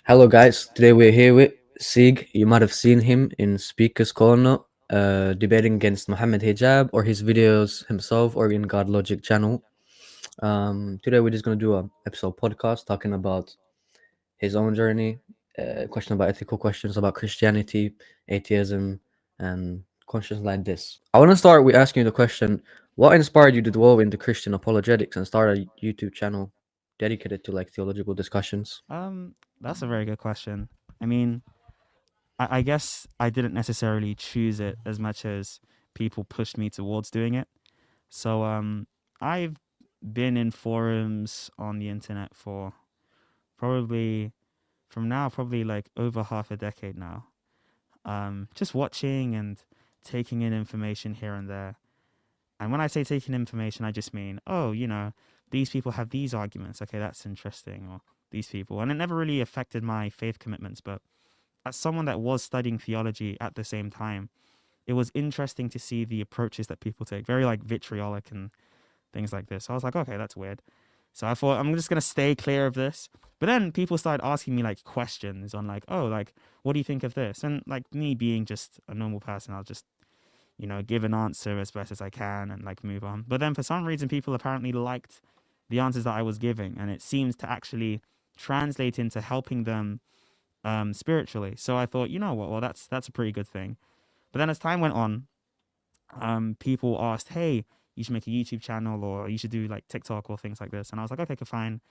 Hello, guys. Today we're here with SIIG. You might have seen him in Speaker's Corner, debating against Mohammed Hijab or his videos himself or in God Logic channel. Today we're just gonna do a episode podcast talking about his own journey, question about ethical questions about Christianity, atheism, and questions like this. I want to start with asking you the question: what inspired you to delve into Christian apologetics and start a YouTube channel dedicated to like theological discussions? That's a very good question. I mean, I guess I didn't necessarily choose it as much as people pushed me towards doing it. So I've been in forums on the internet for probably probably like over half a decade now. Just watching and taking in information here and there. And when I say taking information, I just mean, oh, these people have these arguments. Okay, that's interesting. Or these people. And it never really affected my faith commitments. But as someone that was studying theology at the same time, it was interesting to see the approaches that people take, very like vitriolic and things like this. So I was like, okay, that's weird. So I thought I'm just gonna stay clear of this. But then people started asking me like questions on like, oh, like what do you think of this? And like me being just a normal person, I'll just give an answer as best as I can and like move on. But then for some reason, people apparently liked the answers that I was giving, and it seems to actually translate into helping them spiritually. So I thought, you know what? Well, that's a pretty good thing. But then as time went on, people asked, "Hey, you should make a YouTube channel, or you should do like TikTok or things like this." And I was like, "Okay, fine.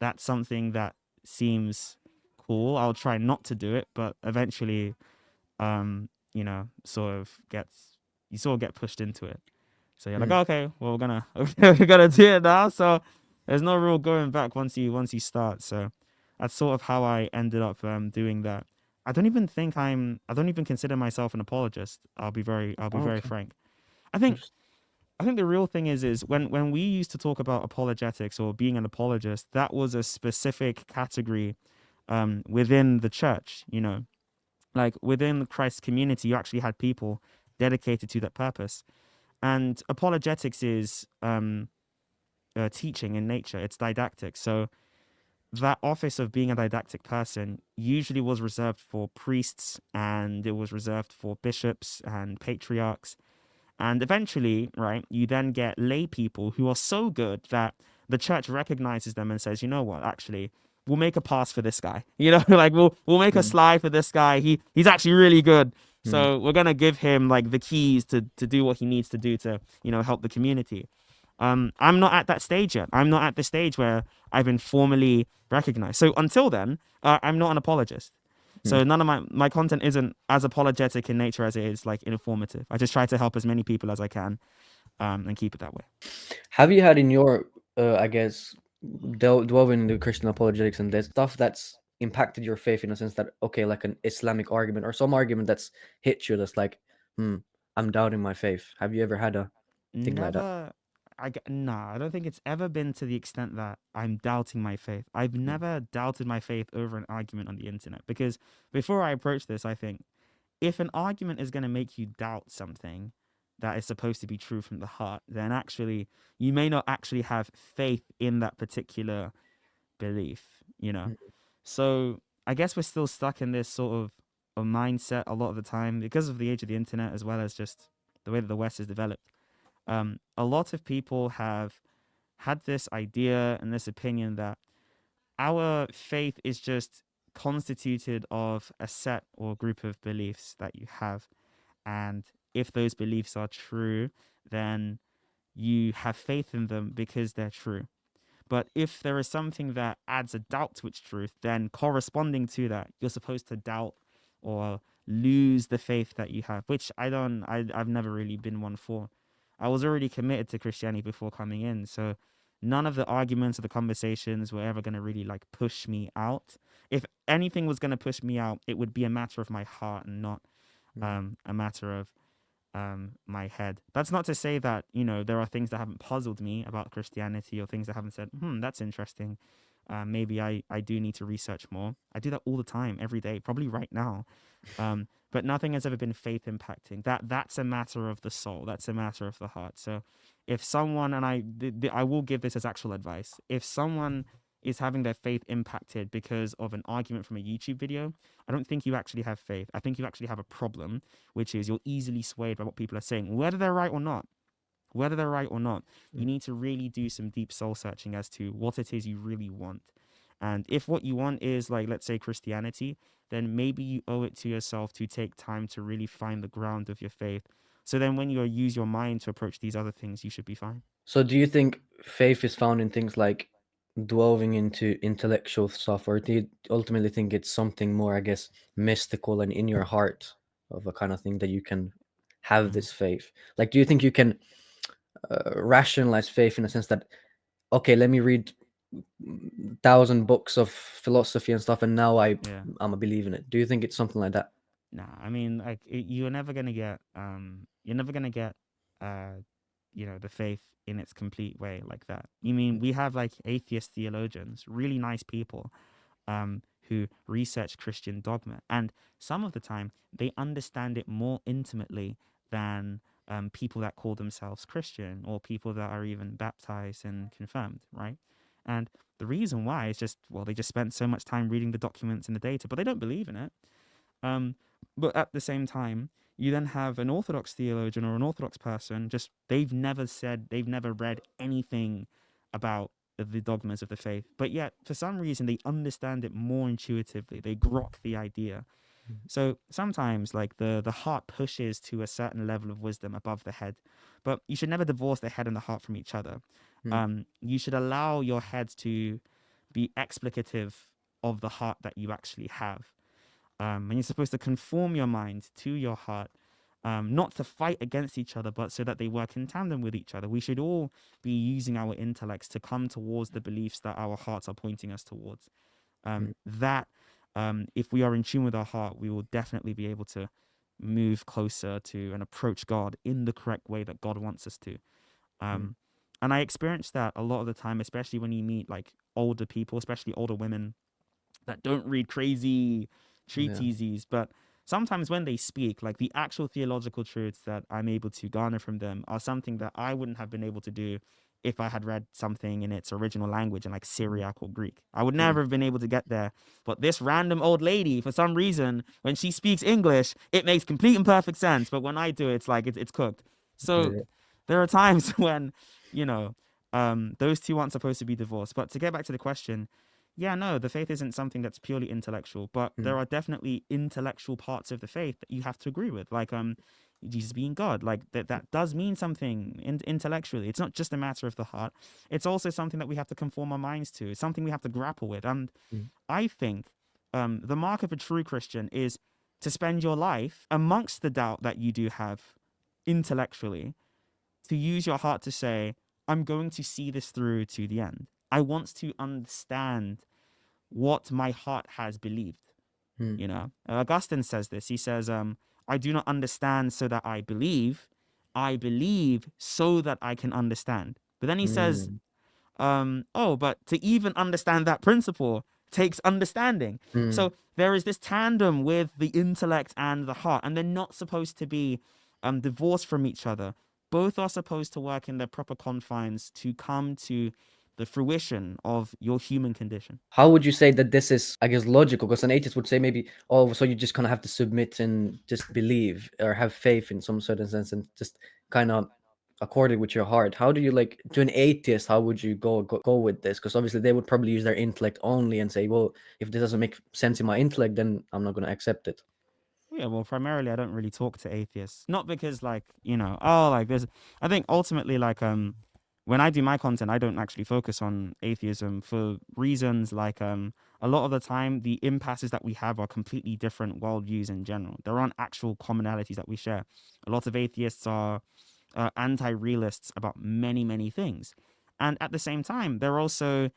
That's something that seems cool. I'll try not to do it, but eventually, sort of get pushed into it. So you're like, Mm, oh, okay, well we're gonna do it now. So there's no real going back once you start. So that's sort of how I ended up doing that. I don't even consider myself an apologist. I'll be very okay. frank. I think Interesting. I think the real thing is when we used to talk about apologetics or being an apologist, that was a specific category within the church. Like within Christ's community, you actually had people dedicated to that purpose. And apologetics is teaching in nature. It's didactic. So that office of being a didactic person usually was reserved for priests, and it was reserved for bishops and patriarchs. And eventually, right, you then get lay people who are so good that the church recognizes them and says, you know what, actually, we'll make a pass for this guy. Like we'll make a Mm, slide for this guy. He's actually really good. mm, So we're gonna give him like the keys to do what he needs to do to, help the community. I'm not at that stage yet. I'm not at the stage where I've been formally recognized. So until then, I'm not an apologist. mm. So none of my content isn't as apologetic in nature as it is like informative. I just try to help as many people as I can, and keep it that way. Have you had in your, I guess, delving into Christian apologetics and that stuff that's impacted your faith in a sense that, okay, like an Islamic argument or some argument that's hit you that's like, hmm, I'm doubting my faith. Have you ever had a thing like that? Never. Nah, I don't think it's ever been to the extent that I'm doubting my faith. I've Mm, never doubted my faith over an argument on the internet because before I approach this, I think if an argument is going to make you doubt something that is supposed to be true from the heart, then actually you may not actually have faith in that particular belief. mm, So I guess we're still stuck in this sort of a mindset a lot of the time because of the age of the internet as well as just the way that the West has developed. A lot of people have had this idea and this opinion that our faith is just constituted of a set or group of beliefs that you have. And if those beliefs are true, then you have faith in them because they're true. But if there is something that adds a doubt to its truth, then corresponding to that, you're supposed to doubt or lose the faith that you have, which I've never really been one for. I was already committed to Christianity before coming in. So none of the arguments or the conversations were ever going to really like push me out. If anything was going to push me out, it would be a matter of my heart and not mm, a matter of my head. That's not to say that, there are things that haven't puzzled me about Christianity or things that haven't said, that's interesting. Maybe I do need to research more. I do that all the time, every day, probably right now. But nothing has ever been faith impacting. That's a matter of the soul. That's a matter of the heart. So if someone, and I will give this as actual advice, if someone is having their faith impacted because of an argument from a YouTube video, I don't think you actually have faith. I think you actually have a problem, which is you're easily swayed by what people are saying, whether they're right or not. Whether they're right or not, you Mm. need to really do some deep soul searching as to what it is you really want. And if what you want is, like, let's say Christianity, then maybe you owe it to yourself to take time to really find the ground of your faith. So then when you use your mind to approach these other things, you should be fine. So do you think faith is found in things like delving into intellectual stuff, or do you ultimately think it's something more, I guess, mystical and in your heart of a kind of thing that you can have Mm. this faith? Like, do you think you can rationalize faith in a sense that, okay, let me read 1,000 books of philosophy and stuff, and now Yeah. I'm a believer in it? Do you think it's something like that? Nah, I mean, like you're never gonna get you're never gonna get uh the faith in its complete way like that. You mean we have like atheist theologians, really nice people, who research Christian dogma, and some of the time they understand it more intimately than people that call themselves Christian or people that are even baptized and confirmed, right? And the reason why is just, well, they just spent so much time reading the documents and the data, but they don't believe in it. Um, but at the same time, you then have an Orthodox theologian or an Orthodox person, just they've never read anything about the dogmas of the faith, but yet for some reason they understand it more intuitively. They grok the idea. So sometimes, like, the heart pushes to a certain level of wisdom above the head, but you should never divorce the head and the heart from each other. Mm, You should allow your head to be explicative of the heart that you actually have. And you're supposed to conform your mind to your heart, not to fight against each other, but so that they work in tandem with each other. We should all be using our intellects to come towards the beliefs that our hearts are pointing us towards. mm, That, if we are in tune with our heart, we will definitely be able to move closer to and approach God in the correct way that God wants us to. mm. Um, and I experience that a lot of the time, especially when you meet like older people, especially older women that don't read crazy Yeah. treatises, but sometimes when they speak, like the actual theological truths that I'm able to garner from them are something that I wouldn't have been able to do if I had read something in its original language in like Syriac or Greek. I would Mm. never have been able to get there. But this random old lady, for some reason, when she speaks English, it makes complete and perfect sense. But when I do, it's like it's cooked. So Yeah. there are times when, you know, those two aren't supposed to be divorced. But to get back to the question, yeah, no, the faith isn't something that's purely intellectual, but Mm, there are definitely intellectual parts of the faith that you have to agree with, like Jesus being God, like that does mean something intellectually. It's not just a matter of the heart; it's also something that we have to conform our minds to. It's something we have to grapple with, and mm, I think the mark of a true Christian is to spend your life amongst the doubt that you do have intellectually, to use your heart to say, "I'm going to see this through to the end. I want to understand what my heart has believed." mm, You know, Augustine says this. He says, I do not understand so that I believe so that I can understand. But then he says, mm, oh, but to even understand that principle takes understanding. mm. So there is this tandem with the intellect and the heart, and they're not supposed to be divorced from each other. Both are supposed to work in their proper confines to come to the fruition of your human condition. How would you say that this is, I guess, logical? Because an atheist would say maybe, oh, so you just kind of have to submit and just believe or have faith in some certain sense and just kind of accord it with your heart. How do you like to an atheist? How would you go with this? Because obviously they would probably use their intellect only and say, well, if this doesn't make sense in my intellect, then I'm not going to accept it. Yeah, well, primarily I don't really talk to atheists. Not because like, oh, like this. I think ultimately like when I do my content, I don't actually focus on atheism for reasons like a lot of the time the impasses that we have are completely different worldviews in general. There aren't actual commonalities that we share. A lot of atheists are anti-realists about many, many things. And at the same time, they're also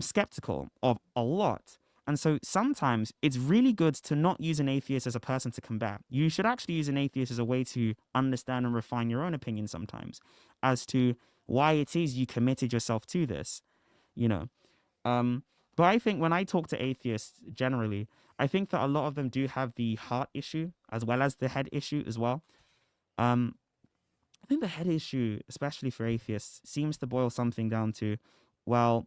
skeptical of a lot. And so sometimes it's really good to not use an atheist as a person to combat. You should actually use an atheist as a way to understand and refine your own opinion sometimes as to why it is you committed yourself to this, you know. Um, but I think when I talk to atheists generally, I think that a lot of them do have the heart issue as well as the head issue as well. Um, I think the head issue, especially for atheists, seems to boil something down to, well,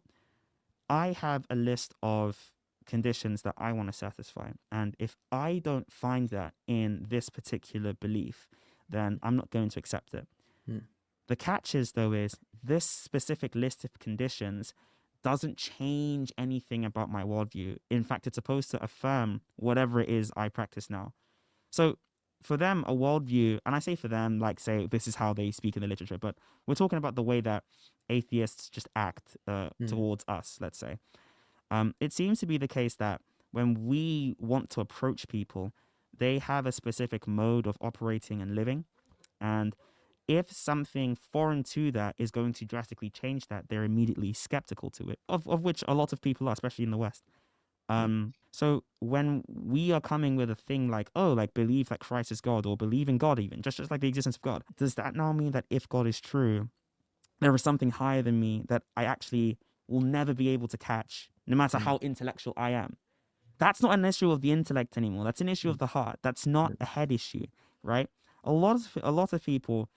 I have a list of conditions that I want to satisfy. And if I don't find that in this particular belief, then I'm not going to accept it. Mm. The catch is, though, is this specific list of conditions doesn't change anything about my worldview. In fact, it's supposed to affirm whatever it is I practice now. So for them, a worldview, and I say for them, like, say, this is how they speak in the literature, but we're talking about the way that atheists just act Mm. towards us, let's say. It seems to be the case that when we want to approach people, they have a specific mode of operating and living. And if something foreign to that is going to drastically change that, they're immediately skeptical to it, of which a lot of people are, especially in the West. Mm. So when we are coming with a thing like, oh, like believe that Christ is God or believe in God, even just like the existence of God, does that now mean that if God is true, there is something higher than me that I actually will never be able to catch, no matter Mm. how intellectual I am? That's not an issue of the intellect anymore. That's an issue Mm. of the heart. That's not Mm. a head issue, right? A lot of people,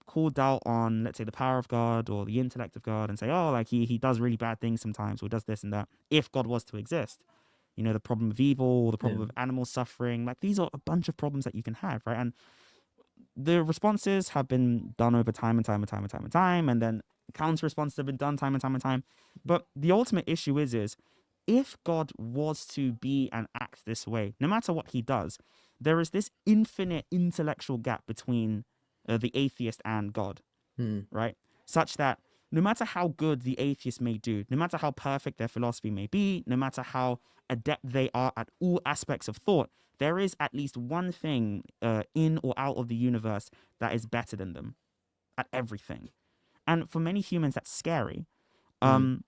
call doubt on, let's say, the power of God or the intellect of God and say, oh, like he does really bad things sometimes or does this and that. If God was to exist, the problem of evil or the Yeah. problem of animal suffering, like these are a bunch of problems that you can have, right? And the responses have been done over time and time and time and time and time, and then counter responses have been done time and time and time. But the ultimate issue is if God was to be and act this way, no matter what he does, there is this infinite intellectual gap between the atheist and God, Mm. right? Such that no matter how good the atheist may do, no matter how perfect their philosophy may be, no matter how adept they are at all aspects of thought, there is at least one thing in or out of the universe that is better than them at everything. And for many humans, that's scary. Mm. Um,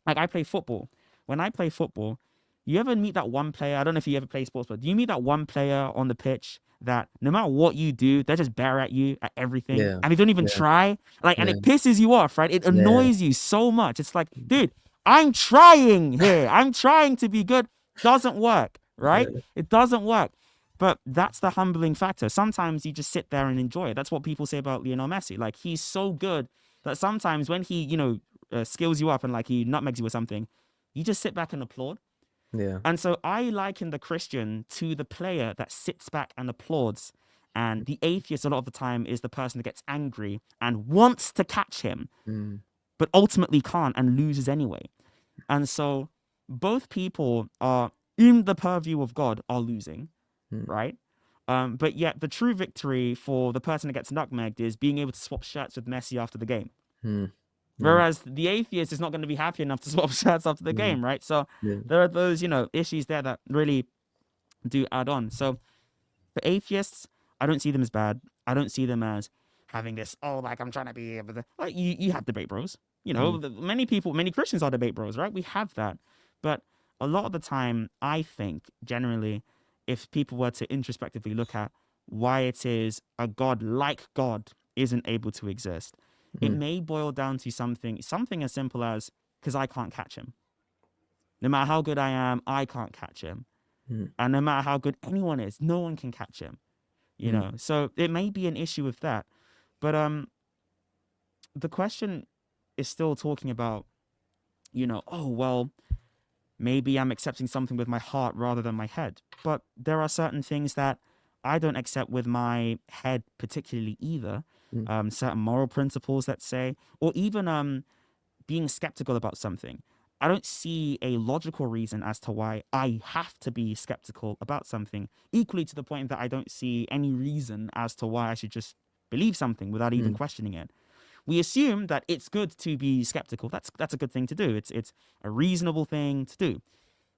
like I play football. When I play football, you ever meet that one player? I don't know if you ever play sports, but do you meet that one player on the pitch that no matter what you do, they're just better at you at everything, Yeah. and they don't even Yeah. try? Like, and Yeah. it pisses you off, right? It Yeah. annoys you so much. It's like, dude, I'm trying here. I'm trying to be good. Doesn't work, right? Yeah. It doesn't work. But that's the humbling factor. Sometimes you just sit there and enjoy it. That's what people say about Lionel Messi. Like, he's so good that sometimes when he, skills you up and like he nutmegs you or something, you just sit back and applaud. Yeah. And so I liken the Christian to the player that sits back and applauds. And the atheist, a lot of the time, is the person that gets angry and wants to catch him, Mm. but ultimately can't and loses anyway. And so both people are in the purview of God are losing, Mm. right? But yet the true victory for the person that gets nutmegged is being able to swap shirts with Messi after the game. Mm. Yeah. Whereas the atheist is not going to be happy enough to swap shirts after the Mm. game, right? So Yeah. there are those, issues there that really do add on. So for atheists, I don't see them as bad. I don't see them as having this, oh, like I'm trying to be able to, like you have debate bros. Mm. Many people, many Christians are debate bros, right? We have that. But a lot of the time, I think generally, if people were to introspectively look at why it is a God like God isn't able to exist, it Mm. may boil down to something as simple as because I can't catch him. No matter how good I am, I can't catch him. Mm. And no matter how good anyone is, no one can catch him. Mm. So it may be an issue with that. But the question is still talking about, oh well, maybe I'm accepting something with my heart rather than my head. But there are certain things that I don't accept with my head particularly either. Mm. Certain moral principles, let's say, or even being skeptical about something. I don't see a logical reason as to why I have to be skeptical about something. Equally to the point that I don't see any reason as to why I should just believe something without even Mm. questioning it. We assume that it's good to be skeptical. That's a good thing to do. It's a reasonable thing to do.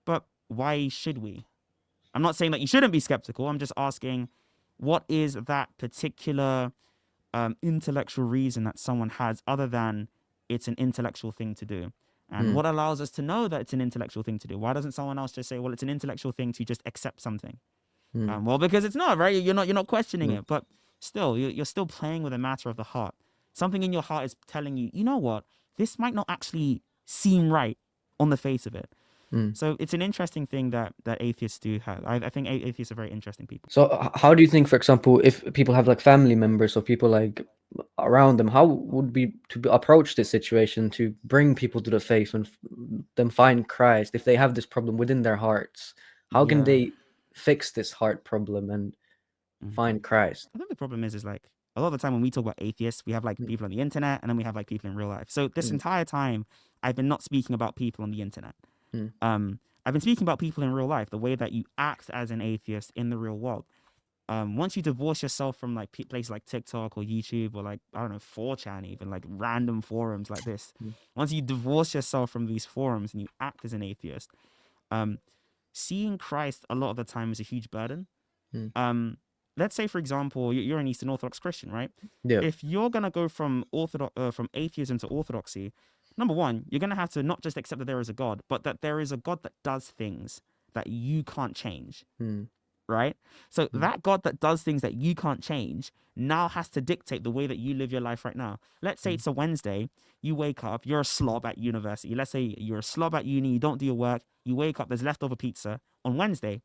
But why should we? I'm not saying that you shouldn't be skeptical. I'm just asking, what is that particular intellectual reason that someone has other than it's an intellectual thing to do? And Mm. what allows us to know that it's an intellectual thing to do? Why doesn't someone else just say, well, it's an intellectual thing to just accept something? Mm. Well, because it's not, right? You're not questioning Yeah. it, but still, you're still playing with a matter of the heart. Something in your heart is telling you, you know what? This might not actually seem right on the face of it. Mm. So it's an interesting thing that atheists do have. I think atheists are very interesting people. So how do you think, for example, if people have like family members or people like around them, how would we approach this situation to bring people to the faith and them find Christ if they have this problem within their hearts? How can Yeah. they fix this heart problem and Mhm. find Christ? I think the problem is like a lot of the time when we talk about atheists, we have like Mm, people on the internet and then we have like people in real life. So this mm, entire time, I've been not speaking about people on the internet. mm, I've been speaking about people in real life, the way that you act as an atheist in the real world. Once you divorce yourself from like places like TikTok or YouTube or like I don't know 4chan, even like random forums like this, mm, once you divorce yourself from these forums and you act as an atheist, um, seeing Christ a lot of the time is a huge burden. mm. Um, let's say, for example, you're an Eastern Orthodox Christian, right? Yeah. If you're gonna go from from atheism to orthodoxy, number one, you're gonna have to not just accept that there is a God, but that there is a God that does things that you can't change, Mm, right? So mm, that God that does things that you can't change now has to dictate the way that you live your life right now. Let's say mm, it's a Wednesday, you wake up, you're a slob at university. Let's say you're a slob at uni, you don't do your work, you wake up, there's leftover pizza on Wednesday,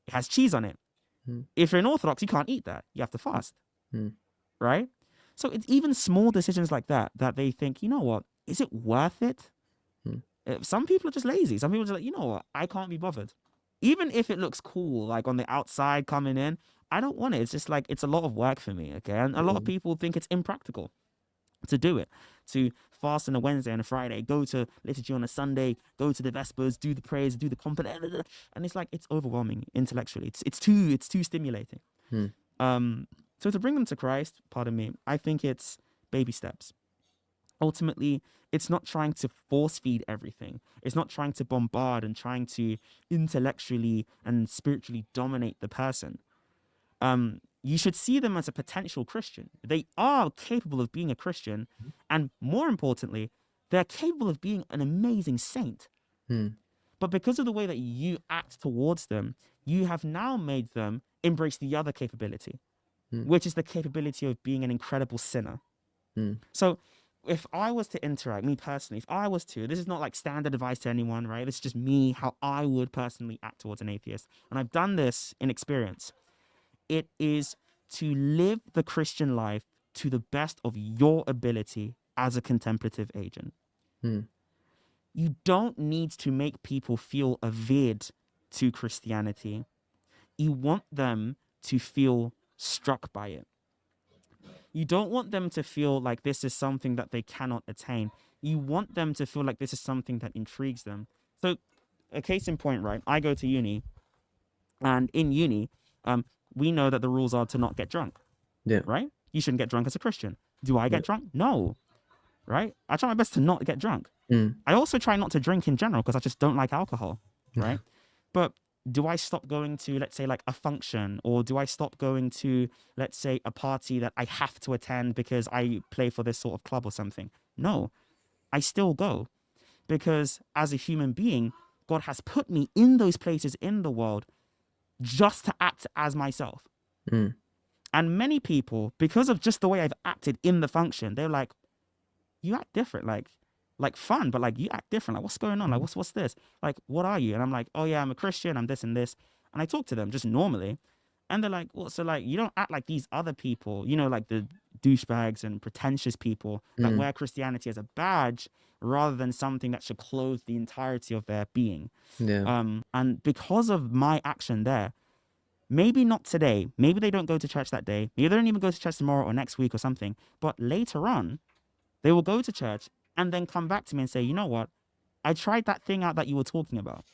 it has cheese on it. mm, If you're an Orthodox, you can't eat that. You have to fast, mm, right? So it's even small decisions like that that they think, you know what, is it worth it? mm, Some people are just lazy. Some people are just like, you know what, I can't be bothered. Even if it looks cool, like on the outside coming in, I don't want it. It's just like it's a lot of work for me. Okay, and a lot of mm, people think it's impractical to do it, to fast on a Wednesday and a Friday, go to liturgy on a Sunday, go to the Vespers, do the prayers, do the company, and it's like it's overwhelming intellectually. It's too stimulating. mm, Um, so to bring them to Christ, pardon me, I think it's baby steps. Ultimately, it's not trying to force feed everything. It's not trying to bombard and trying to intellectually and spiritually dominate the person. You should see them as a potential Christian. They are capable of being a Christian, and more importantly, they're capable of being an amazing saint. mm, But because of the way that you act towards them, you have now made them embrace the other capability, mm, which is the capability of being an incredible sinner. mm, So if I was to interact, me personally, if I was to, this is not like standard advice to anyone, right? This is just me, how I would personally act towards an atheist. And I've done this in experience. It is to live the Christian life to the best of your ability as a contemplative agent. mm, You don't need to make people feel averred to Christianity. You want them to feel struck by it. You don't want them to feel like this is something that they cannot attain. You want them to feel like this is something that intrigues them. So, a case in point, right? I go to uni, and in uni, we know that the rules are to not get drunk, yeah. right? You shouldn't get drunk as a Christian. Do I Yeah. get drunk? No, right? I try my best to not get drunk. Mm, I also try not to drink in general because I just don't like alcohol, right? But do I stop going to, let's say, like a function, or do I stop going to, let's say, a party that I have to attend because I play for this sort of club or something? No, I still go because as a human being, God has put me in those places in the world just to act as myself. mm, And many people, because of just the way I've acted in the function, they're like, you act different, like fun, but like you act different. Like, what's going on? Like, mm, what's this? Like, what are you? And I'm like, oh yeah, I'm a Christian, I'm this and this. And I talk to them just normally. And they're like, well, so like you don't act like these other people, like the douchebags and pretentious people that mm, wear Christianity as a badge rather than something that should clothe the entirety of their being. yeah. And because of my action there, maybe not today, maybe they don't go to church that day, maybe they don't even go to church tomorrow or next week or something, but later on, they will go to church and then come back to me and say, you know what? I tried that thing out that you were talking about.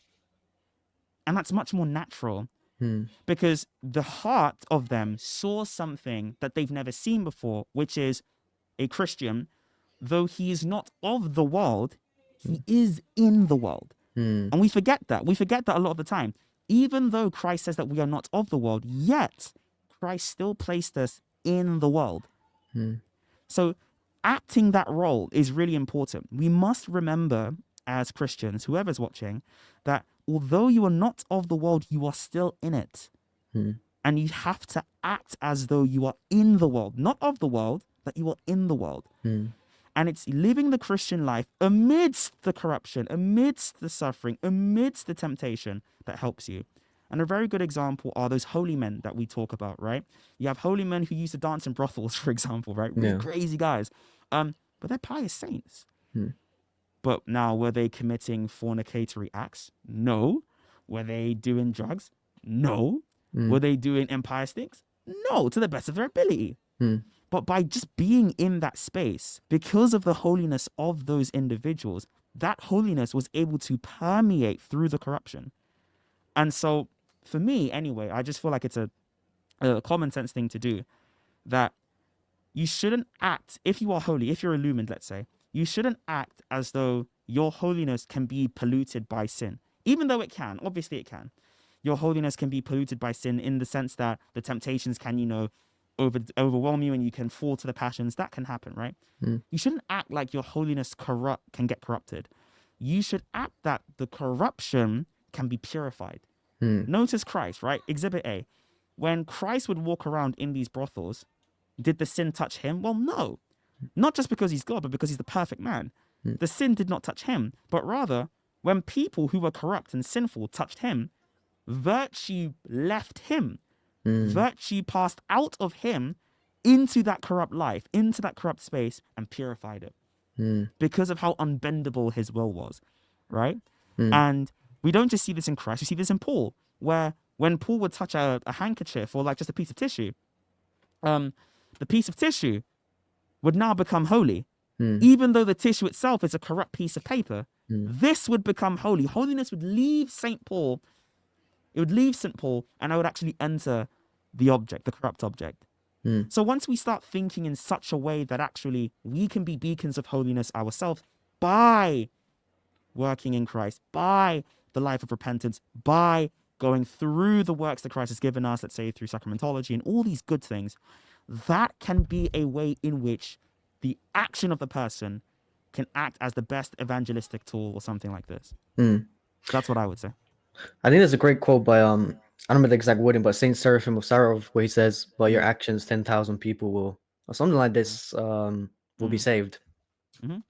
And that's much more natural Mm, because the heart of them saw something that they've never seen before, which is a Christian, though he is not of the world, he mm, is in the world. mm, And we forget that. We forget that a lot of the time. Even though Christ says that we are not of the world, yet Christ still placed us in the world. mm, So acting that role is really important. We must remember as Christians, whoever's watching, that although you are not of the world, you are still in it. mm, And you have to act as though you are in the world, not of the world, but you are in the world. mm, And it's living the Christian life amidst the corruption, amidst the suffering, amidst the temptation that helps you. And a very good example are those holy men that we talk about, right? You have holy men who used to dance in brothels, for example, right? Really Yeah. crazy guys. But they're pious saints. Mm. But now, were they committing fornicatory acts? No. Were they doing drugs? No. Were Mm. they doing impious things? No, to the best of their ability. Mm. But by just being in that space, because of the holiness of those individuals, that holiness was able to permeate through the corruption. And so, for me, anyway, I just feel like it's a common sense thing to do, that you shouldn't act, if you are holy, if you're illumined, let's say, you shouldn't act as though your holiness can be polluted by sin. Even though it can, obviously it can. Your holiness can be polluted by sin in the sense that the temptations can, overwhelm you and you can fall to the passions. That can happen, right? Mm. You shouldn't act like your holiness can get corrupted. You should act that the corruption can be purified. Mm. Notice Christ, right? Exhibit A. When Christ would walk around in these brothels, did the sin touch him? Well, no. Not just because he's God, but because he's the perfect man. Mm. The sin did not touch him, but rather, when people who were corrupt and sinful touched him, virtue left him. Mm. Virtue passed out of him into that corrupt life, into that corrupt space, and purified it Mm. because of how unbendable his will was, right? Mm. And we don't just see this in Christ, we see this in Paul, where when Paul would touch a handkerchief or like just a piece of tissue, the piece of tissue would now become holy. Mm. Even though the tissue itself is a corrupt piece of paper, Mm. this would become holy. Holiness would leave St. Paul, it would leave St. Paul, and I would actually enter the object, the corrupt object. Mm. So once we start thinking in such a way that actually we can be beacons of holiness ourselves by working in Christ, by the life of repentance, by going through the works that Christ has given us, let's say through sacramentology and all these good things, that can be a way in which the action of the person can act as the best evangelistic tool or something like this. Mm. That's what I would say. I think there's a great quote by I don't remember the exact wording, but Saint Seraphim of Sarov, where he says, "By your Mm, actions, 10,000 people will," or something like this, will be mm, saved. mhm.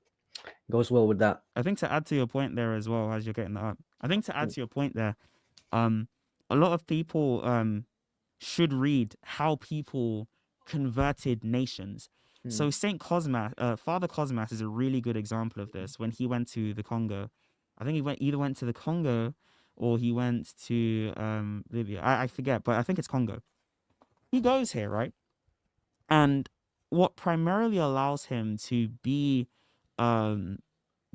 Goes well with that. I think to add to your point there as well, as you're getting that up, I think to add Mm. to your point there, um, a lot of people should read how people converted nations. Mm. So Saint Cosmas, Father Cosmas is a really good example of this. When he went to the Congo, I think he went to the Congo or he went to Libya. I forget, but I think it's Congo. He goes here, right? And what primarily allows him to be um,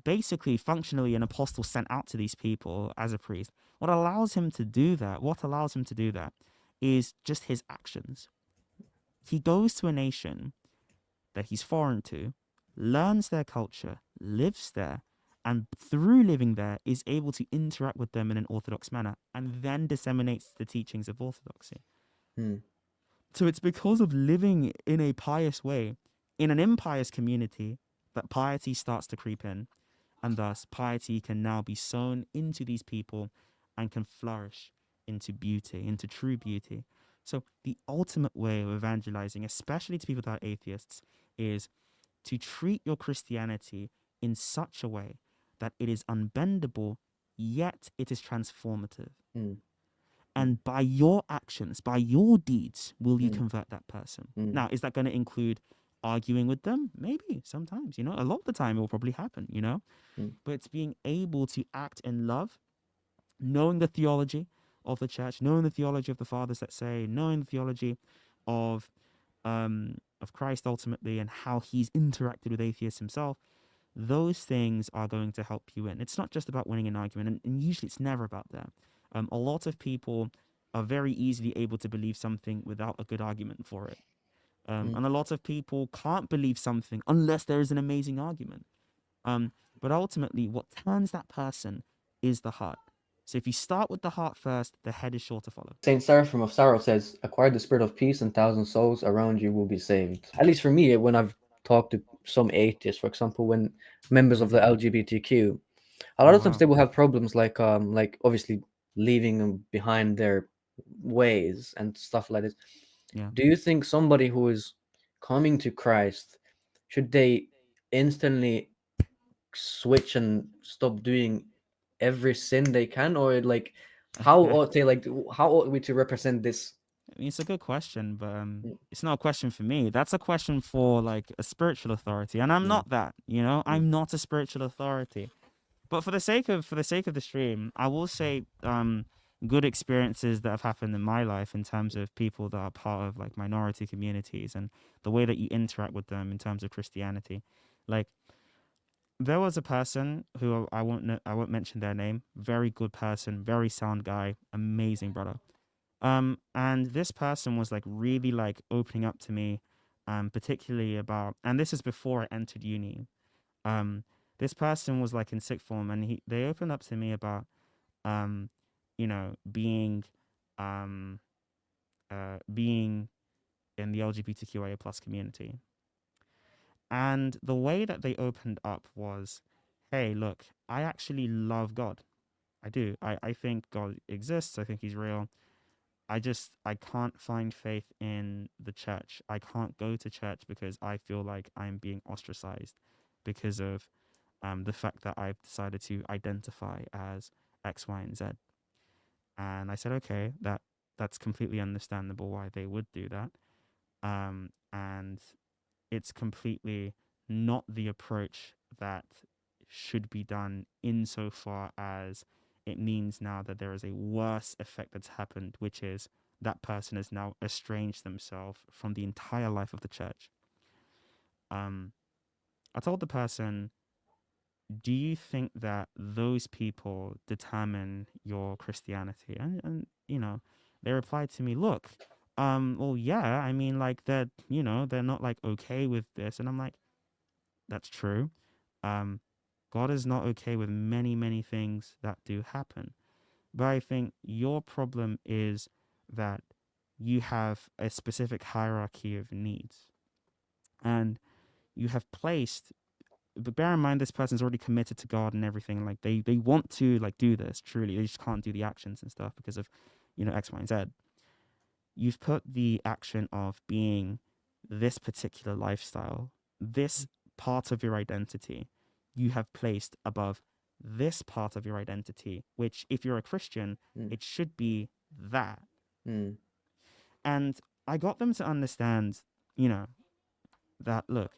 basically functionally an apostle sent out to these people as a priest, what allows him to do that is just his actions. He goes to a nation that he's foreign to, learns their culture, lives there, and through living there is able to interact with them in an orthodox manner and then disseminates the teachings of orthodoxy. Mm. So it's because of living in a pious way in an impious community that piety starts to creep in, and thus piety can now be sown into these people and can flourish into beauty, into true beauty. So the ultimate way of evangelizing, especially to people that are atheists, is to treat your Christianity in such a way that it is unbendable, yet it is transformative. Mm. Mm. And by your actions, by your deeds, will you Mm. convert that person. Mm. Now, is that going to include arguing with them? Maybe sometimes, a lot of the time it will probably happen, Mm. but it's being able to act in love, knowing the theology of the church, knowing the theology of the fathers that say, knowing the theology of Christ ultimately and how he's interacted with atheists himself. Those things are going to help you in. It's not just about winning an argument, and usually it's never about that. A lot of people are very easily able to believe something without a good argument for it. Mm. And a lot of people can't believe something unless there is an amazing argument. But ultimately, what turns that person is the heart. So if you start with the heart first, the head is sure to follow. Saint Seraphim of Sarov says, "Acquire the spirit of peace, and 1,000 souls around you will be saved." At least for me, when I've talked to some atheists, for example, when members of the LGBTQ, a lot Oh, of times wow. they will have problems like obviously leaving them behind their ways and stuff like this. Yeah. Do you think somebody who is coming to Christ, should they instantly switch and stop doing every sin they can, or like How Okay. ought they like? How ought we to represent this? I mean, it's a good question, but Mm, it's not a question for me. That's a question for like a spiritual authority, and I'm mm, not that. You know, mm, I'm not a spiritual authority. But for the sake of the stream, I will say good experiences that have happened in my life in terms of people that are part of like minority communities and the way that you interact with them in terms of Christianity. Like there was a person who I won't mention their name. Very good person, very sound guy, amazing brother. And this person was like really like opening up to me, particularly about, and this is before I entered uni. Um, this person was like in sixth form, and they opened up to me about, um, being, um, being in the LGBTQIA plus community, and the way that they opened up was, hey, look, I actually love God. I do. I think God exists. I think He's real. I can't find faith in the church. I can't go to church because I feel like I'm being ostracized because of the fact that I've decided to identify as X, Y, and Z. And I said, okay, that's completely understandable why they would do that. And it's completely not the approach that should be done insofar as it means now that there is a worse effect that's happened, which is that person has now estranged themselves from the entire life of the church. Um, I told the person, do you think that those people determine your Christianity? And they replied to me, look, well, yeah, I mean, like, they're not like okay with this. And I'm like, that's true. Um, God is not okay with many, many things that do happen. But I think your problem is that you have a specific hierarchy of needs. And you have placed, but bear in mind this person's already committed to God and everything. Like they want to like do this truly. They just can't do the actions and stuff because of, X, Y, and Z. You've put the action of being this particular lifestyle, this part of your identity, you have placed above this part of your identity, which, if you're a Christian, mm, it should be that. mm, And I got them to understand, you know, that look,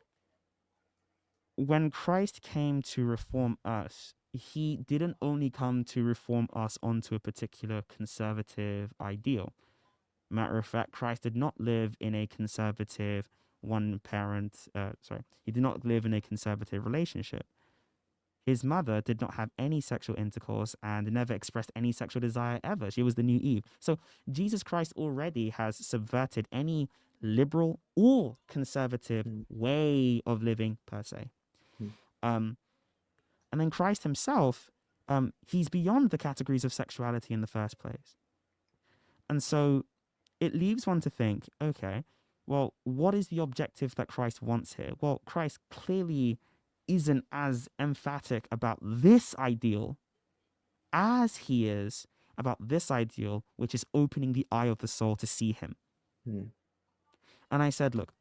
when Christ came to reform us, he didn't only come to reform us onto a particular conservative ideal. Matter of fact, Christ did not live in a conservative he did not live in a conservative relationship. His mother did not have any sexual intercourse and never expressed any sexual desire ever. She was the new Eve. So Jesus Christ already has subverted any liberal or conservative mm, way of living per se. mm, Um, and then Christ himself, he's beyond the categories of sexuality in the first place. And so it leaves one to think, okay, well, what is the objective that Christ wants here? Well, Christ clearly isn't as emphatic about this ideal as he is about this ideal, which is opening the eye of the soul to see him. mm, And I said, look,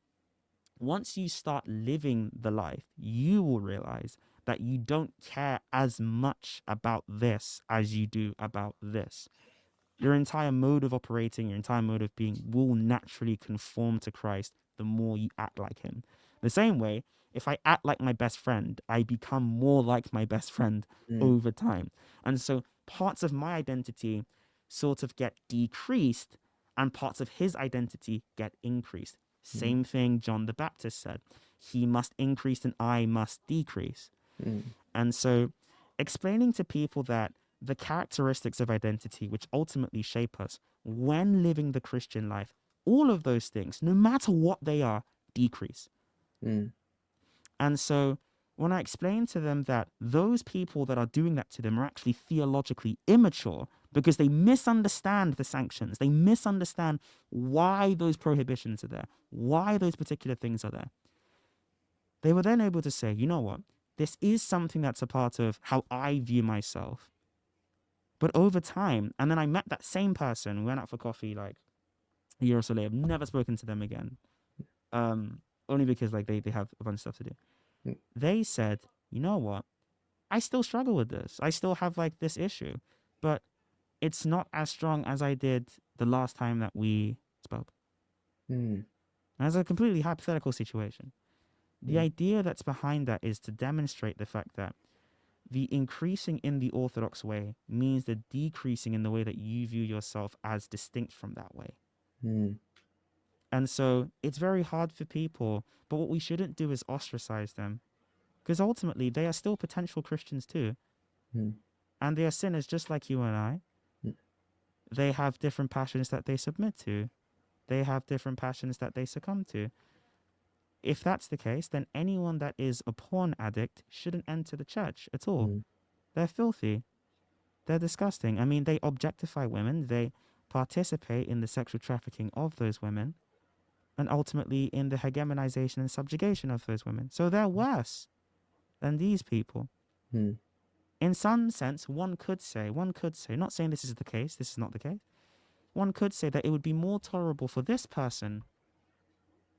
once you start living the life, you will realize that you don't care as much about this as you do about this. Your entire mode of operating, your entire mode of being will naturally conform to Christ the more you act like him. The same way, if I act like my best friend, I become more like my best friend mm, over time. And so parts of my identity sort of get decreased and parts of his identity get increased. mm, Same thing John the Baptist said. He must increase and I must decrease. mm, And so, explaining to people that the characteristics of identity, which ultimately shape us when living the Christian life, all of those things, no matter what they are, decrease. mm, And so, when I explain to them that those people that are doing that to them are actually theologically immature because they misunderstand the sanctions, they misunderstand why those prohibitions are there, why those particular things are there, they were then able to say, you know what? This is something that's a part of how I view myself. But over time, and then I met that same person, we went out for coffee like a year or so later. I've never spoken to them again. Only because like they have a bunch of stuff to do. mm, They said, you know what? I still struggle with this. I still have like this issue. But it's not as strong as I did the last time that we spoke. Mm. As a completely hypothetical situation. The Mm. idea that's behind that is to demonstrate the fact that the increasing in the orthodox way means the decreasing in the way that you view yourself as distinct from that way. Mm. And so it's very hard for people, but what we shouldn't do is ostracize them, because ultimately they are still potential Christians too, Mm. and they are sinners just like you and I. Mm. They have different passions that they submit to. They have different passions that they succumb to. If that's the case, then anyone that is a porn addict shouldn't enter the church at all. Mm. They're filthy. They're disgusting. I mean, they objectify women. They participate in the sexual trafficking of those women, and ultimately in the hegemonization and subjugation of those women. So they're worse than these people. Mm. In some sense, one could say, not saying this is the case, this is not the case, one could say that it would be more tolerable for this person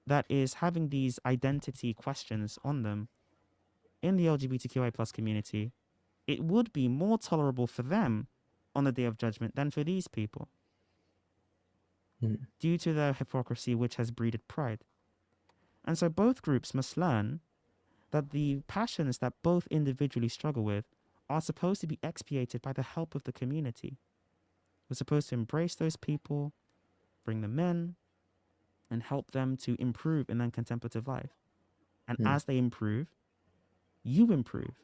that is having these identity questions on them in the LGBTQI plus community, it would be more tolerable for them on the day of judgment than for these people, Mm. due to their hypocrisy which has breeded pride. And so both groups must learn that the passions that both individually struggle with are supposed to be expiated by the help of the community. We're supposed to embrace those people, bring them in, and help them to improve in their contemplative life. And Mm. as they improve, you improve.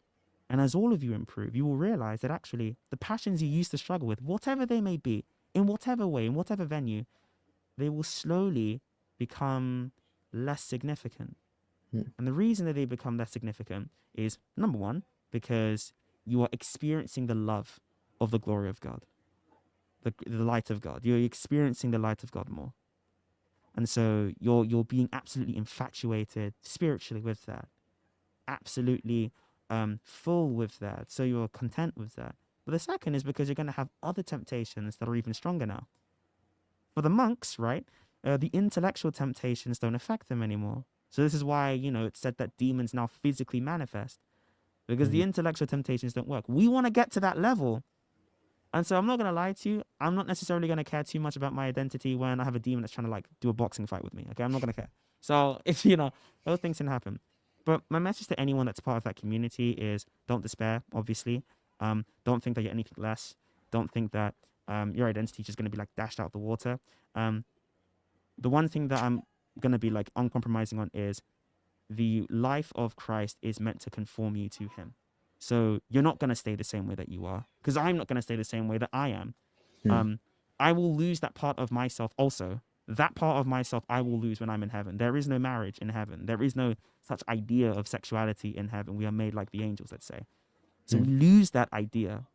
And as all of you improve, you will realize that actually the passions you used to struggle with, whatever they may be, in whatever way, in whatever venue, they will slowly become less significant. Mm. And the reason that they become less significant is, number one, because you are experiencing the love of the glory of God, the light of God. You're experiencing the light of God more. And so you're being absolutely infatuated spiritually with that, absolutely full with that. So you're content with that. But the second is because you're going to have other temptations that are even stronger now. For the monks, right, the intellectual temptations don't affect them anymore. So this is why, it's said that demons now physically manifest, because the Mm. intellectual temptations don't work. We want to get to that level. And so I'm not going to lie to you. I'm not necessarily going to care too much about my identity when I have a demon that's trying to like do a boxing fight with me. Okay, I'm not going to care. So if those things can happen. But my message to anyone that's part of that community is don't despair, obviously. Don't think that you're anything less. Don't think that your identity is just going to be like dashed out the water. The one thing that I'm going to be like uncompromising on is the life of Christ is meant to conform you to him. So you're not going to stay the same way that you are, because I'm not going to stay the same way that I am. Mm. I will lose that part of myself also. That part of myself I will lose when I'm in heaven. There is no marriage in heaven. There is no such idea of sexuality in heaven. We are made like the angels, let's say. So we Mm. lose that idea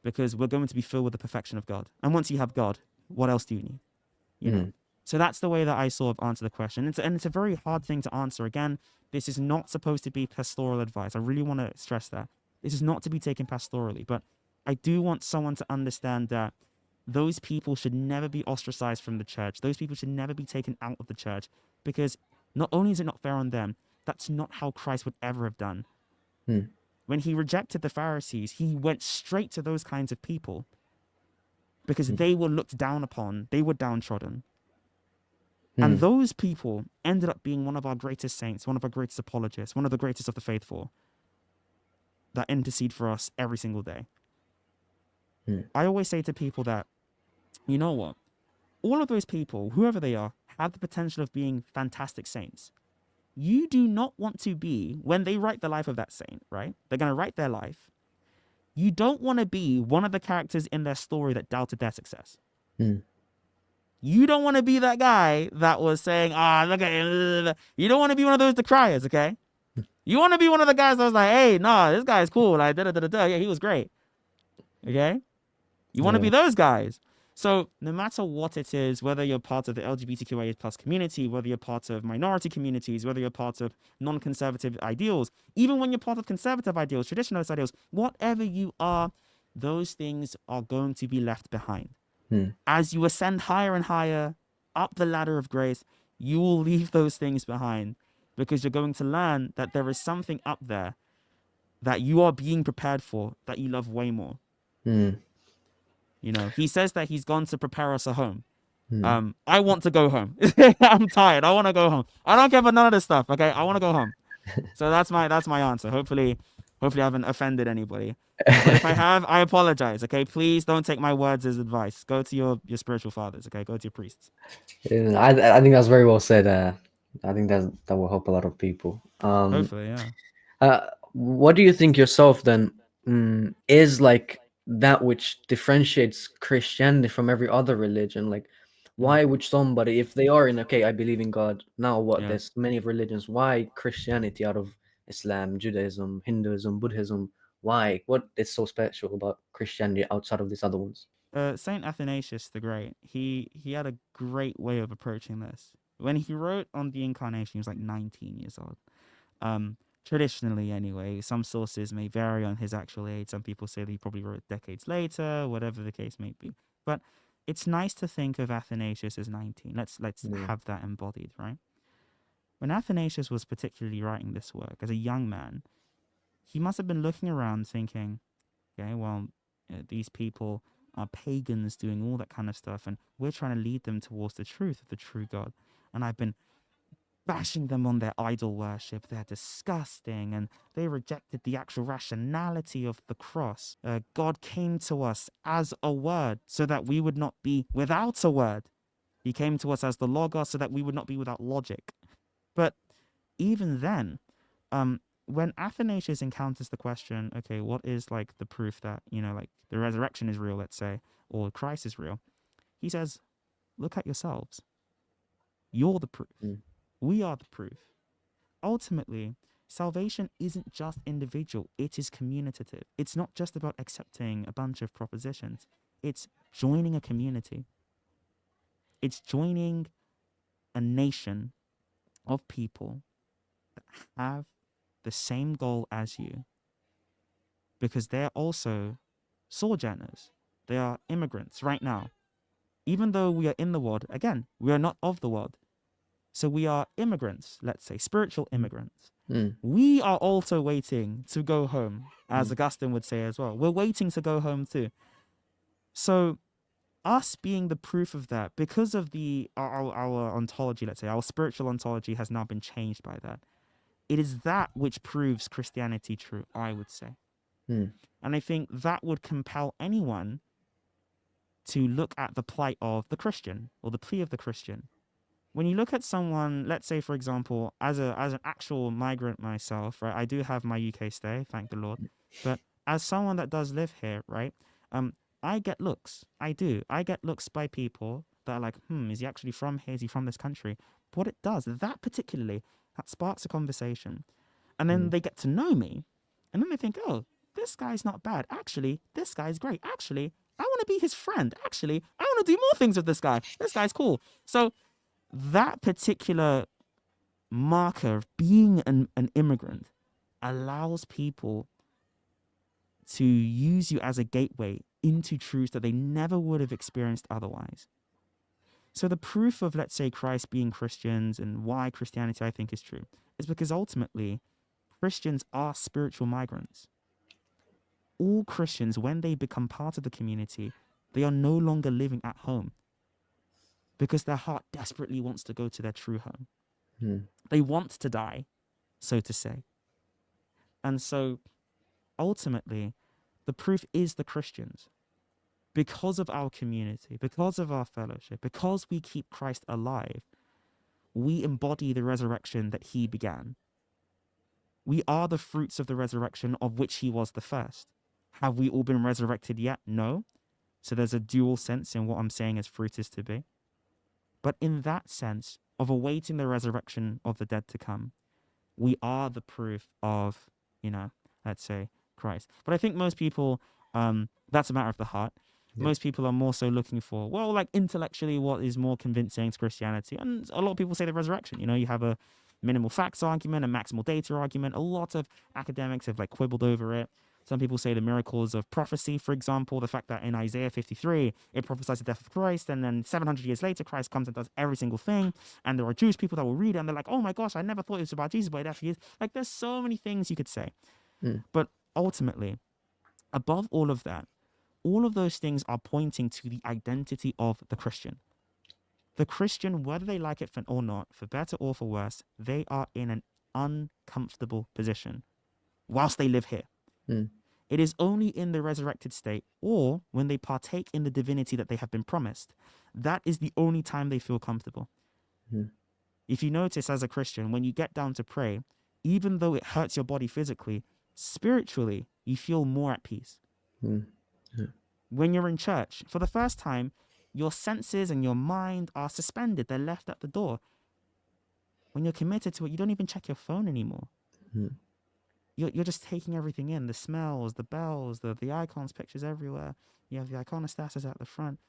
because we're going to be filled with the perfection of God. And once you have God, what else do you need? Mm. So that's the way that I sort of answer the question. And it's a very hard thing to answer. Again, this is not supposed to be pastoral advice. I really want to stress that. This is not to be taken pastorally, but I do want someone to understand that those people should never be ostracized from the church. Those people should never be taken out of the church, because not only is it not fair on them, that's not how Christ would ever have done. Mm. When he rejected the Pharisees, he went straight to those kinds of people because Mm. they were looked down upon, they were downtrodden. And Mm. those people ended up being one of our greatest saints, one of our greatest apologists, one of the greatest of the faithful that intercede for us every single day. Mm. I always say to people that, you know what? All of those people, whoever they are, have the potential of being fantastic saints. You do not want to be, when they write the life of that saint, right? They're going to write their life. You don't want to be one of the characters in their story that doubted their success. Mm. You don't want to be that guy that was saying, look at him. You don't want to be one of those decriers, okay? You want to be one of the guys that was like, hey, nah, this guy's cool. Like, da-da-da-da-da. Yeah, he was great. Okay? You want to Yeah. be those guys. So no matter what it is, whether you're part of the LGBTQIA plus community, whether you're part of minority communities, whether you're part of non-conservative ideals, even when you're part of conservative ideals, traditionalist ideals, whatever you are, those things are going to be left behind. Mm. As you ascend higher and higher up the ladder of grace, you will leave those things behind, because you're going to learn that there is something up there that you are being prepared for that you love way more. Mm. He says that he's gone to prepare us a home. Mm. I want to go home. I'm tired. I want to go home. I don't care about none of this stuff. Okay, I want to go home. So that's my answer. Hopefully I haven't offended anybody. But if I have, I apologize. Okay, please don't take my words as advice. Go to your spiritual fathers. Okay, go to your priests. Yeah, I think that's very well said. I think that will help a lot of people. Hopefully, yeah. What do you think yourself then, is like that which differentiates Christianity from every other religion? Like, Mm, why would somebody, if they are in, okay, I believe in God, now what? yeah. There's many religions. Why Christianity out of Islam, Judaism, Hinduism, Buddhism? Why? What is so special about Christianity outside of these other ones? Saint Athanasius the Great. He had a great way of approaching this. When he wrote on the Incarnation, he was like 19 years old. Um, Traditionally, anyway, some sources may vary on his actual age. Some people say that he probably wrote decades later, whatever the case may be. But it's nice to think of Athanasius as 19. Let's Yeah. have that embodied, right? When Athanasius was particularly writing this work as a young man, he must have been looking around thinking, okay, well, these people are pagans doing all that kind of stuff, and we're trying to lead them towards the truth of the true God. And I've been bashing them on their idol worship. They're disgusting, and they rejected the actual rationality of the cross. God came to us as a word so that we would not be without a word. He came to us as the Logos so that we would not be without logic. But even then, when Athanasius encounters the question, okay, what is like the proof that, like the resurrection is real, let's say, or Christ is real? He says, look at yourselves. You're the proof. Mm. We are the proof. Ultimately, salvation isn't just individual, it is communicative. It's not just about accepting a bunch of propositions, it's joining a community. It's joining a nation of people that have the same goal as you because they're also sojourners. They are immigrants right now. Even though we are in the world, again, we are not of the world. So we are immigrants, let's say, spiritual immigrants. Mm. We are also waiting to go home, as Mm. Augustine would say as well. We're waiting to go home too. So us being the proof of that, because of our ontology, let's say, our spiritual ontology has now been changed by that. It is that which proves Christianity true, I would say. Mm. And I think that would compel anyone to look at the plight of the Christian or the plea of the Christian. When you look at someone, let's say, for example, as an actual migrant myself, right? I do have my UK stay, thank the Lord. But as someone that does live here, right? I get looks. I do. I get looks by people that are like, is he actually from here? Is he from this country? But what it does, that particularly, that sparks a conversation. And then Mm. they get to know me. And then they think, oh, this guy's not bad. Actually, this guy's great. Actually, I want to be his friend. Actually, I want to do more things with this guy. This guy's cool. So that particular marker of being an immigrant allows people to use you as a gateway into truths that they never would have experienced otherwise. So the proof of, let's say, Christ being Christians and why Christianity I think is true is because ultimately Christians are spiritual migrants. All Christians, when they become part of the community, they are no longer living at home because their heart desperately wants to go to their true home. Mm. They want to die, so to say. And so ultimately, the proof is the Christians. Because of our community, because of our fellowship, because we keep Christ alive, we embody the resurrection that he began. We are the fruits of the resurrection of which he was the first. Have we all been resurrected yet? No. So there's a dual sense in what I'm saying as fruit is to be. But in that sense of awaiting the resurrection of the dead to come, we are the proof of, let's say, Christ. But I think most people, that's a matter of the heart. Yeah. Most people are more so looking for, well, like intellectually, what is more convincing to Christianity. And a lot of people say the resurrection. You have a minimal facts argument, a maximal data argument. A lot of academics have like quibbled over it. Some people say the miracles of prophecy, for example, the fact that in Isaiah 53, it prophesies the death of Christ, and then 700 years later, Christ comes and does every single thing. And there are Jewish people that will read it, and they're like, oh my gosh, I never thought it was about Jesus, but it actually is. Like, there's so many things you could say. Mm. But ultimately, above all of that, All of those things are pointing to the identity of the Christian. The Christian, whether they like it or not, for better or for worse, they are in an uncomfortable position whilst they live here. Mm. It is only in the resurrected state or when they partake in the divinity that they have been promised. That is the only time they feel comfortable. Mm. If you notice as a Christian, when you get down to pray, even though it hurts your body physically, spiritually, you feel more at peace. Mm. Yeah. When you're in church, for the first time, your senses and your mind are suspended. They're left at the door. When you're committed to it, you don't even check your phone anymore. Mm. You're just taking everything in, the smells, the bells, the icons, pictures everywhere. You have the iconostasis at the front.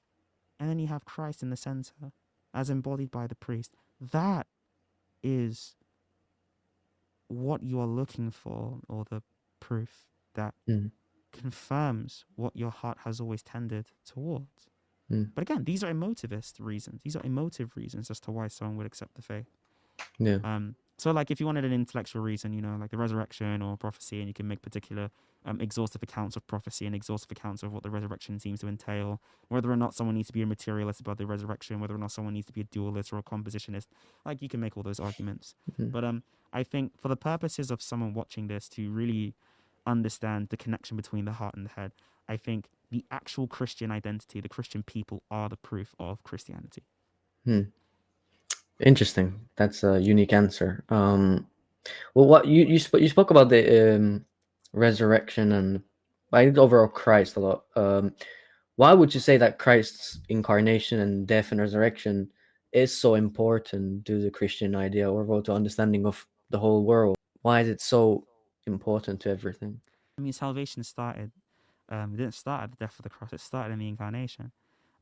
And then you have Christ in the center, as embodied by the priest. That is what you are looking for, or the proof that Mm. confirms what your heart has always tended towards. Mm. But again, these are emotivist reasons. These are emotive reasons as to why someone would accept the faith. Yeah. So like if you wanted an intellectual reason, like the resurrection or prophecy, and you can make particular exhaustive accounts of prophecy and exhaustive accounts of what the resurrection seems to entail, whether or not someone needs to be a materialist about the resurrection, whether or not someone needs to be a dualist or a compositionist, like you can make all those arguments. Mm. But I think for the purposes of someone watching this to really understand the connection between the heart and the head, I think the actual Christian identity, the Christian people, are the proof of Christianity. Mm. Interesting. That's a unique answer. Well, what you spoke about the resurrection and I think overall Christ a lot. Why would you say that Christ's incarnation and death and resurrection is so important to the Christian idea or to understanding of the whole world? Why is it so important to everything? I mean, salvation started. It didn't start at the death of the cross. It started in the incarnation.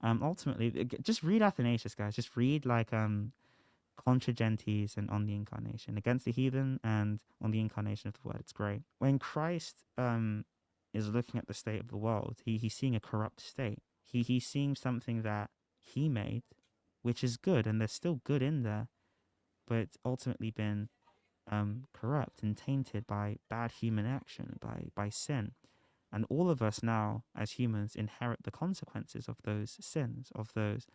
Ultimately, just read Athanasius, guys. Just read like Contra Gentes and On the Incarnation, Against the Heathen and On the Incarnation of the Word. It's great. When Christ is looking at the state of the world, he's seeing a corrupt state. He's seeing something that he made, which is good, and there's still good in there, but it's ultimately been corrupt and tainted by bad human action, by sin. And all of us now, as humans, inherit the consequences of those sins, of those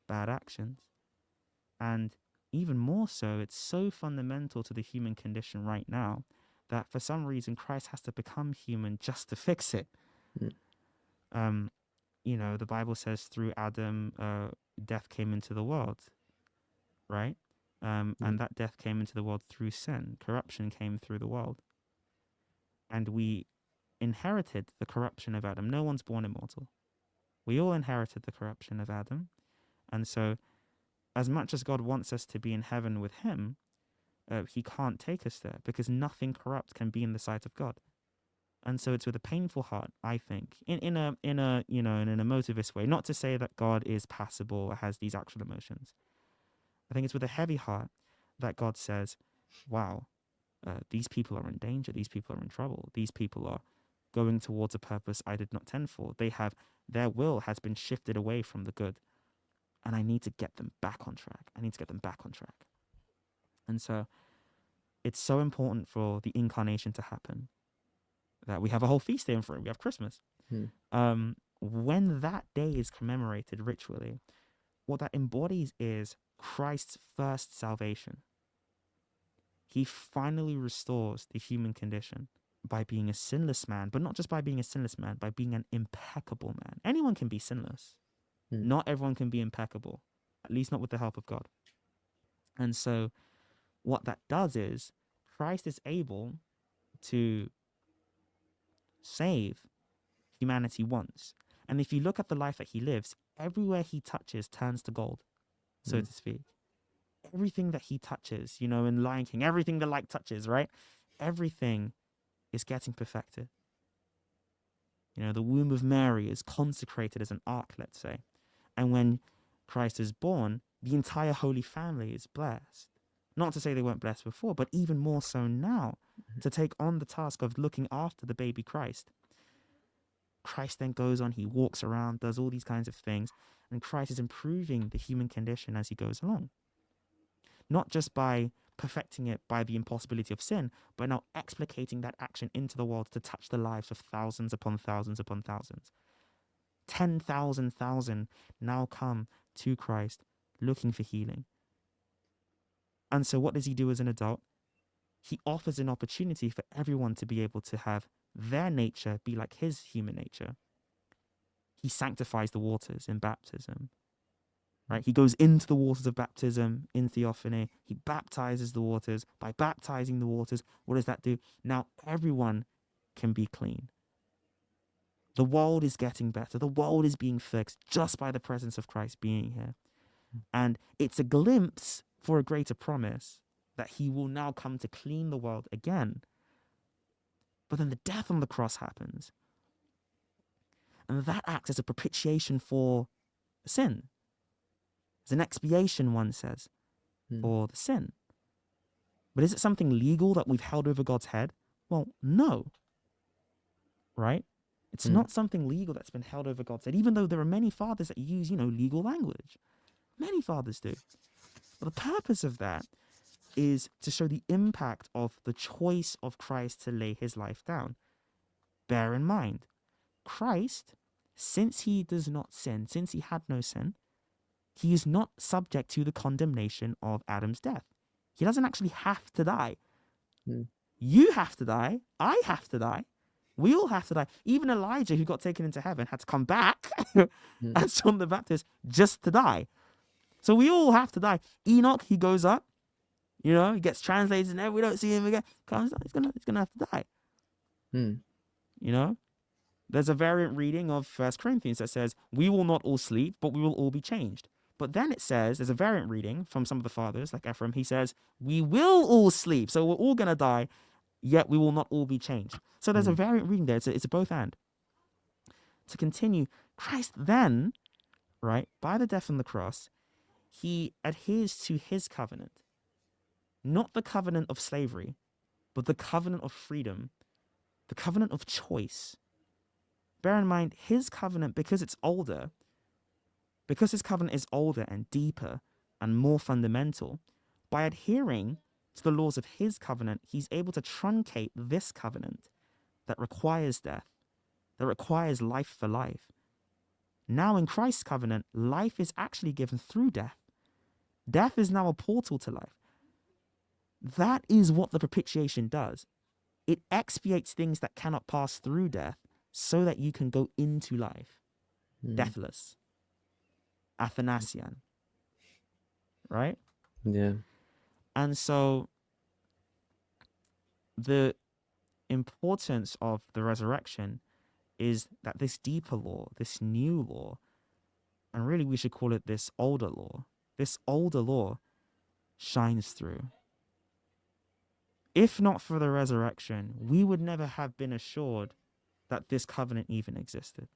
bad actions. And even more so, it's so fundamental to the human condition right now that for some reason Christ has to become human just to fix it. Mm. Um, the Bible says through Adam, death came into the world, right? And that death came into the world through sin. Corruption came through the world. And we inherited the corruption of Adam. No one's born immortal. We all inherited the corruption of Adam. And so, as much as God wants us to be in heaven with him, he can't take us there because nothing corrupt can be in the sight of God. And so it's with a painful heart, I think, in an emotivist way. Not to say that God is passible or has these actual emotions. I think it's with a heavy heart that God says, wow, these people are in danger. These people are in trouble. These people are going towards a purpose I did not tend for. Their will has been shifted away from the good. And I need to get them back on track. And so it's so important for the incarnation to happen that we have a whole feast day for it. We have Christmas. Mm. When that day is commemorated ritually, what that embodies is Christ's first salvation. He finally restores the human condition by being a sinless man, but not just by being a sinless man, by being an impeccable man. Anyone can be sinless. Mm. Not everyone can be impeccable, at least not with the help of God. And so what that does is Christ is able to save humanity once. And if you look at the life that he lives, everywhere he touches turns to gold, so to speak. Everything that he touches, in Lion King, everything the light touches, right? Everything is getting perfected. The womb of Mary is consecrated as an ark, let's say. And when Christ is born, the entire Holy Family is blessed. Not to say they weren't blessed before, but even more so now, to take on the task of looking after the baby Christ. Christ then goes on, he walks around, does all these kinds of things, and Christ is improving the human condition as he goes along. Not just by perfecting it by the impossibility of sin, but now explicating that action into the world to touch the lives of thousands upon thousands upon thousands. 10,000 now come to Christ looking for healing. And so what does he do as an adult? He offers an opportunity for everyone to be able to have their nature be like his human nature. He sanctifies the waters in baptism, right? He goes into the waters of baptism in theophany. He baptizes the waters. By baptizing the waters, what does that do? Now everyone can be clean. The world is getting better. The world is being fixed just by the presence of Christ being here. And it's a glimpse for a greater promise that he will now come to clean the world again. But then the death on the cross happens. And that acts as a propitiation for sin. As an expiation, one says, for the sin. But is it something legal that we've held over God's head? Well, no. Right? It's not something legal that's been held over God's head, even though there are many fathers that use, legal language. Many fathers do. But the purpose of that is to show the impact of the choice of Christ to lay his life down. Bear in mind, Christ, since he does not sin, since he had no sin, he is not subject to the condemnation of Adam's death. He doesn't actually have to die. You have to die. I have to die. We all have to die. Even Elijah, who got taken into heaven, had to come back as John the Baptist just to die. So we all have to die. Enoch, he goes up, he gets translated and we don't see him again. Comes down, he's gonna have to die. There's a variant reading of 1 Corinthians that says, we will not all sleep, but we will all be changed. But then it says, there's a variant reading from some of the fathers, like Ephraim, he says, we will all sleep, so we're all gonna die, yet we will not all be changed. So there's a variant reading there. It's a both and. To continue, Christ then, right, by the death on the cross, he adheres to his covenant. Not the covenant of slavery, but the covenant of freedom, the covenant of choice. Bear in mind, his covenant, because his covenant is older and deeper and more fundamental, by adhering to the laws of his covenant, he's able to truncate this covenant that requires death, that requires life for life. Now in Christ's covenant, life is actually given through death. Death is now a portal to life. That is what the propitiation does. It expiates things that cannot pass through death so that you can go into life. Deathless. Athanasian. Right? Yeah. And so the importance of the resurrection is that this deeper law, this new law, and really we should call it this older law shines through. If not for the resurrection, we would never have been assured that this covenant even existed.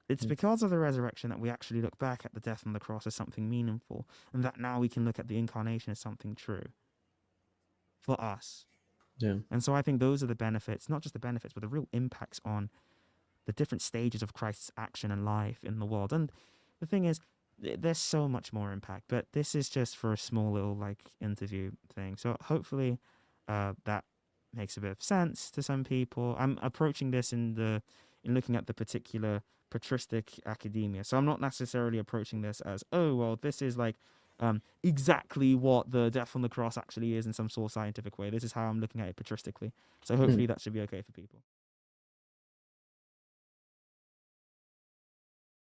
It's because of the resurrection that we actually look back at the death on the cross as something meaningful, and that now we can look at the incarnation as something true for us. Yeah. And so I think those are the benefits, not just the benefits, but the real impacts on the different stages of Christ's action and life in the world. And the thing is, there's so much more impact, but this is just for a small little interview thing. So hopefully that makes a bit of sense to some people. I'm approaching this in looking at the particular patristic academia. So I'm not necessarily approaching this as, this is exactly what the death on the cross actually is in some sort of scientific way. This is how I'm looking at it patristically. So hopefully that should be okay for people.